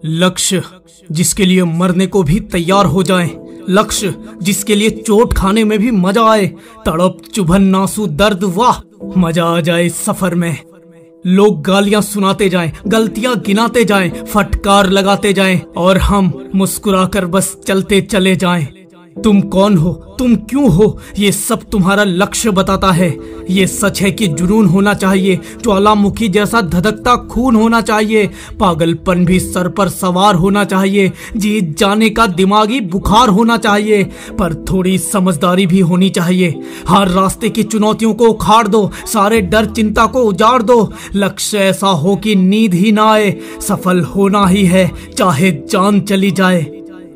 लक्ष्य जिसके लिए मरने को भी तैयार हो जाएं, लक्ष्य जिसके लिए चोट खाने में भी मजा आए, तड़प चुभन नासू दर्द, वाह मजा आ जाए इस सफर में। लोग गालियां सुनाते जाएं, गलतियां गिनाते जाएं, फटकार लगाते जाएं और हम मुस्कुराकर बस चलते चले जाएं। तुम कौन हो, तुम क्यों हो, ये सब तुम्हारा लक्ष्य बताता है। ये सच है कि जुनून होना चाहिए, ज्वालामुखी जैसा धधकता खून होना चाहिए, पागलपन भी सर पर सवार होना चाहिए, जीत जाने का दिमागी बुखार होना चाहिए, पर थोड़ी समझदारी भी होनी चाहिए। हर रास्ते की चुनौतियों को उखाड़ दो, सारे डर चिंता को उजाड़ दो। लक्ष्य ऐसा हो कि नींद ही ना आए, सफल होना ही है चाहे जान चली जाए।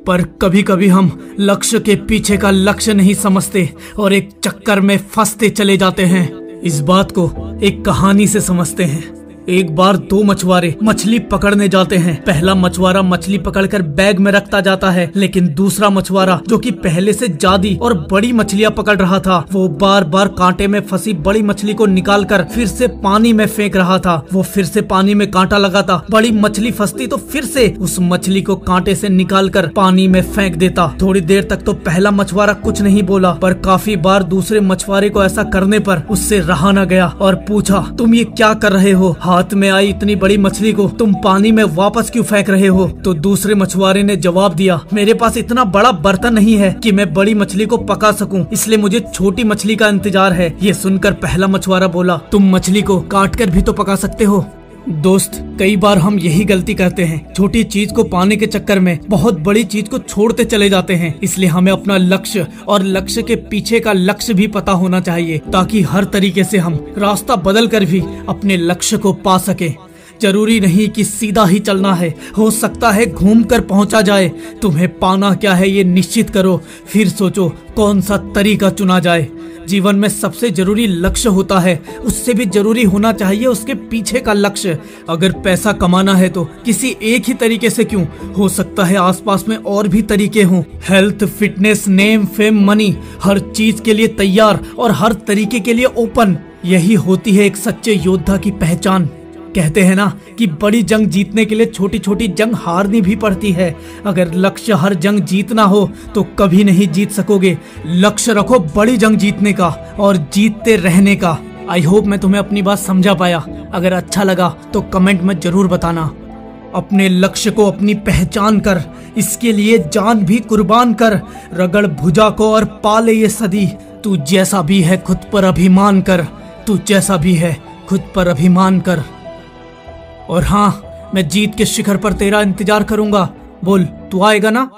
पर कभी कभी हम लक्ष्य के पीछे का लक्ष्य नहीं समझते और एक चक्कर में फंसते चले जाते हैं। इस बात को एक कहानी से समझते हैं। एक बार दो मछुआरे मछली पकड़ने जाते हैं। पहला मछुआरा मछली पकड़कर बैग में रखता जाता है, लेकिन दूसरा मछुआरा जो कि पहले से ज्यादा और बड़ी मछलियां पकड़ रहा था, वो बार बार कांटे में फंसी बड़ी मछली को निकालकर फिर से पानी में फेंक रहा था। वो फिर से पानी में कांटा लगाता, बड़ी मछली फंसती तो फिर से उस मछली को कांटे से निकालकर पानी में फेंक देता। थोड़ी देर तक तो पहला मछुआरा कुछ नहीं बोला, पर काफी बार दूसरे मछुआरे को ऐसा करने पर उससे रहा न गया और पूछा, तुम ये क्या कर रहे हो? हाथ में आई इतनी बड़ी मछली को तुम पानी में वापस क्यों फेंक रहे हो? तो दूसरे मछुआरे ने जवाब दिया, मेरे पास इतना बड़ा बर्तन नहीं है कि मैं बड़ी मछली को पका सकूं, इसलिए मुझे छोटी मछली का इंतजार है। ये सुनकर पहला मछुआरा बोला, तुम मछली को काट कर भी तो पका सकते हो। दोस्त, कई बार हम यही गलती करते हैं, छोटी चीज को पाने के चक्कर में बहुत बड़ी चीज को छोड़ते चले जाते हैं। इसलिए हमें अपना लक्ष्य और लक्ष्य के पीछे का लक्ष्य भी पता होना चाहिए, ताकि हर तरीके से हम रास्ता बदल कर भी अपने लक्ष्य को पा सके। जरूरी नहीं कि सीधा ही चलना है, हो सकता है घूम कर पहुंचा जाए। तुम्हें पाना क्या है ये निश्चित करो, फिर सोचो कौन सा तरीका चुना जाए। जीवन में सबसे जरूरी लक्ष्य होता है, उससे भी जरूरी होना चाहिए उसके पीछे का लक्ष्य। अगर पैसा कमाना है तो किसी एक ही तरीके से क्यों, हो सकता है आसपास में और भी तरीके हों। Health, fitness, name, fame, money, हर चीज के लिए तैयार और हर तरीके के लिए ओपन। यही होती है एक सच्चे योद्धा की पहचान। कहते हैं ना कि बड़ी जंग जीतने के लिए छोटी छोटी जंग हारनी भी पड़ती है। अगर लक्ष्य हर जंग जीतना हो तो कभी नहीं जीत सकोगे। लक्ष्य रखो बड़ी जंग जीतने का और जीतते रहने का। आई होप मैं तुम्हें अपनी बात समझा पाया। अगर अच्छा लगा तो कमेंट में जरूर बताना। अपने लक्ष्य को अपनी पहचान कर, इसके लिए जान भी कुर्बान कर, रगड़ भुजा को और पाले ये सदी। तू जैसा भी है खुद पर अभिमान कर, तू जैसा भी है खुद पर अभिमान कर। और हाँ, मैं जीत के शिखर पर तेरा इंतजार करूंगा। बोल, तू आएगा ना?